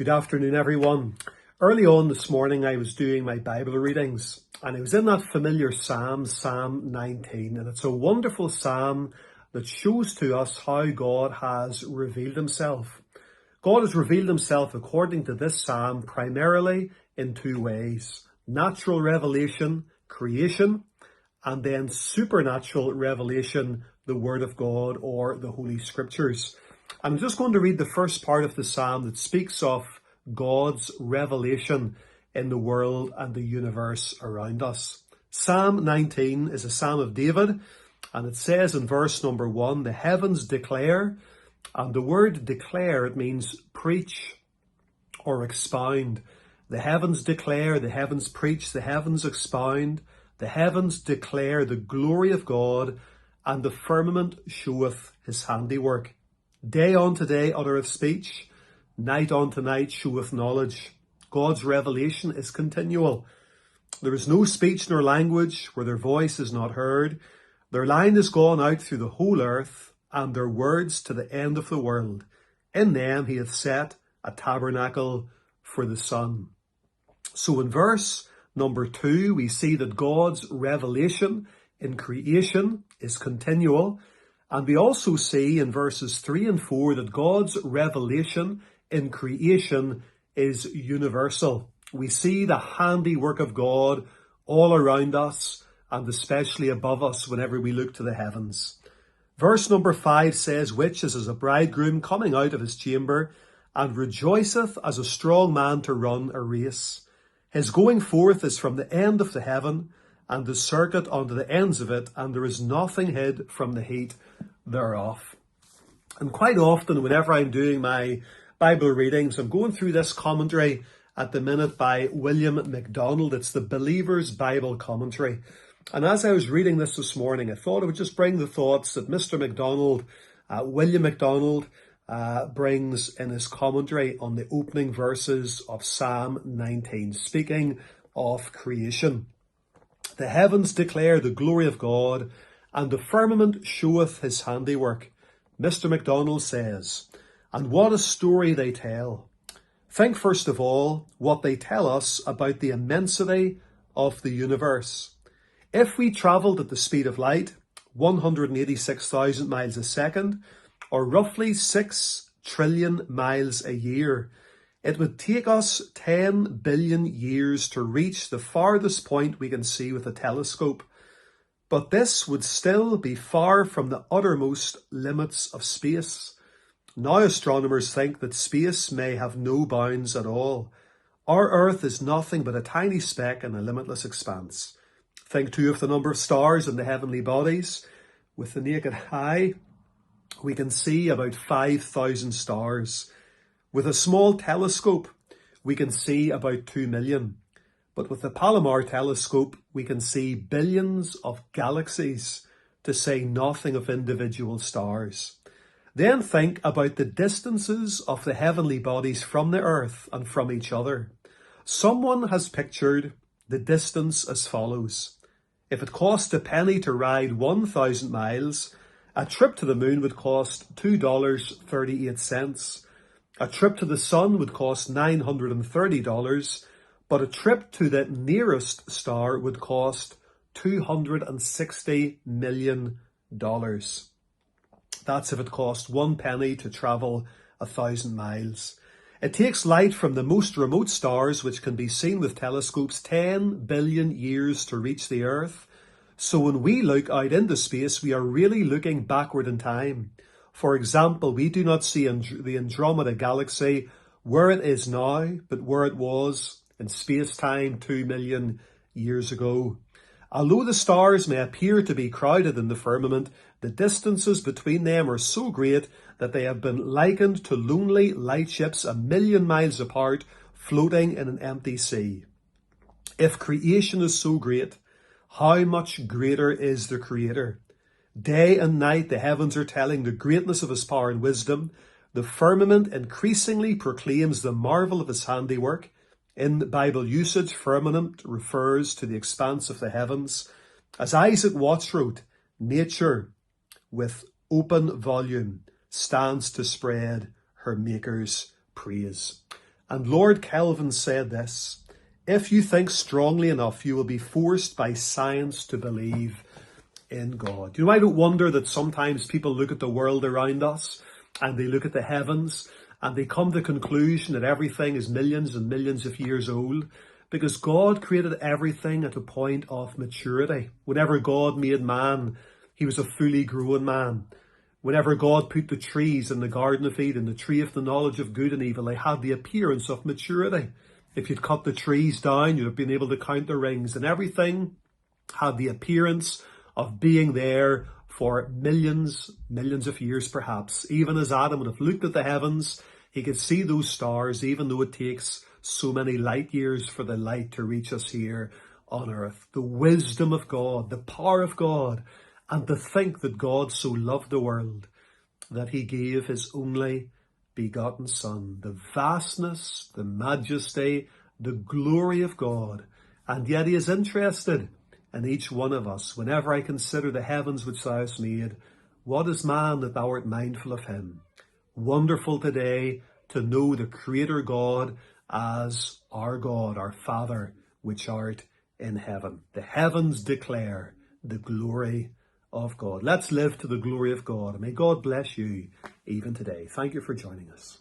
Good afternoon, everyone. Early on this morning, I was doing my Bible readings, and I was in that familiar Psalm, Psalm 19, and it's a wonderful psalm that shows to us how God has revealed himself. God has revealed himself, according to this psalm, primarily in two ways: natural revelation, creation, and then supernatural revelation, the Word of God or the Holy Scriptures. I'm just going to read the first part of the psalm that speaks of God's revelation in the world and the universe around us. Psalm 19 is a psalm of David, and it says in verse number 1, the heavens declare, and the word declare, it means preach or expound. The heavens declare, the heavens preach, the heavens expound, the heavens declare the glory of God, and the firmament showeth his handiwork. Day unto day uttereth speech, night unto night showeth knowledge. God's revelation is continual. There is no speech nor language where their voice is not heard. Their line is gone out through the whole earth, and their words to the end of the world. In them he hath set a tabernacle for the sun. So in verse number 2, we see that God's revelation in creation is continual. And we also see in verses 3 and 4 that God's revelation in creation is universal. We see the handiwork of God all around us and especially above us whenever we look to the heavens. Verse number 5 says, which is as a bridegroom coming out of his chamber, and rejoiceth as a strong man to run a race. His going forth is from the end of the heaven, and the circuit unto the ends of it, and there is nothing hid from the heat thereof. And quite often, whenever I'm doing my Bible readings, I'm going through this commentary at the minute by William MacDonald. It's the Believer's Bible Commentary. And as I was reading this morning, I thought I would just bring the thoughts that Mr. MacDonald, William MacDonald, brings in his commentary on the opening verses of Psalm 19, speaking of creation. The heavens declare the glory of God, and the firmament showeth his handiwork. Mr. MacDonald says, and what a story they tell. Think first of all what they tell us about the immensity of the universe. If we travelled at the speed of light, 186,000 miles a second, or roughly 6 trillion miles a year, it would take us 10 billion years to reach the farthest point we can see with a telescope. But this would still be far from the uttermost limits of space. Now astronomers think that space may have no bounds at all. Our Earth is nothing but a tiny speck in a limitless expanse. Think too of the number of stars in the heavenly bodies. With the naked eye, we can see about 5,000 stars. With a small telescope, we can see about 2 million. But with the Palomar telescope, we can see billions of galaxies, to say nothing of individual stars. Then think about the distances of the heavenly bodies from the earth and from each other. Someone has pictured the distance as follows. If it cost a penny to ride 1,000 miles, a trip to the moon would cost $2.38. A trip to the sun would cost $930, but a trip to the nearest star would cost $260 million. That's if it cost 1 penny to travel 1,000 miles. It takes light from the most remote stars, which can be seen with telescopes, 10 billion years to reach the Earth. So when we look out into space, we are really looking backward in time. For example, we do not see the Andromeda galaxy where it is now, but where it was in space-time 2 million years ago. Although the stars may appear to be crowded in the firmament, the distances between them are so great that they have been likened to lonely lightships 1 million miles apart, floating in an empty sea. If creation is so great, how much greater is the Creator? Day and night the heavens are telling the greatness of his power and wisdom. The firmament increasingly proclaims the marvel of his handiwork. In Bible usage, firmament refers to the expanse of the heavens. As Isaac Watts wrote, nature with open volume stands to spread her Maker's praise. And Lord Kelvin said this: if you think strongly enough, you will be forced by science to believe in God. You know, I don't wonder that sometimes people look at the world around us and they look at the heavens and they come to the conclusion that everything is millions and millions of years old, because God created everything at a point of maturity. Whenever God made man, he was a fully grown man. Whenever God put the trees in the Garden of Eden, the tree of the knowledge of good and evil, they had the appearance of maturity. If you'd cut the trees down, you'd have been able to count the rings, and everything had the appearance of being there for millions of years perhaps. Even as Adam would have looked at the heavens, he could see those stars, even though it takes so many light years for the light to reach us here on earth. The wisdom of God, the power of God, and to think that God so loved the world that he gave his only begotten Son. The vastness, the majesty, the glory of God. And yet he is interested in each one of us. Whenever I consider the heavens which thou hast made, what is man that thou art mindful of him? Wonderful today to know the Creator God as our God, our Father, which art in heaven. The heavens declare the glory of God. Let's live to the glory of God. And may God bless you even today. Thank you for joining us.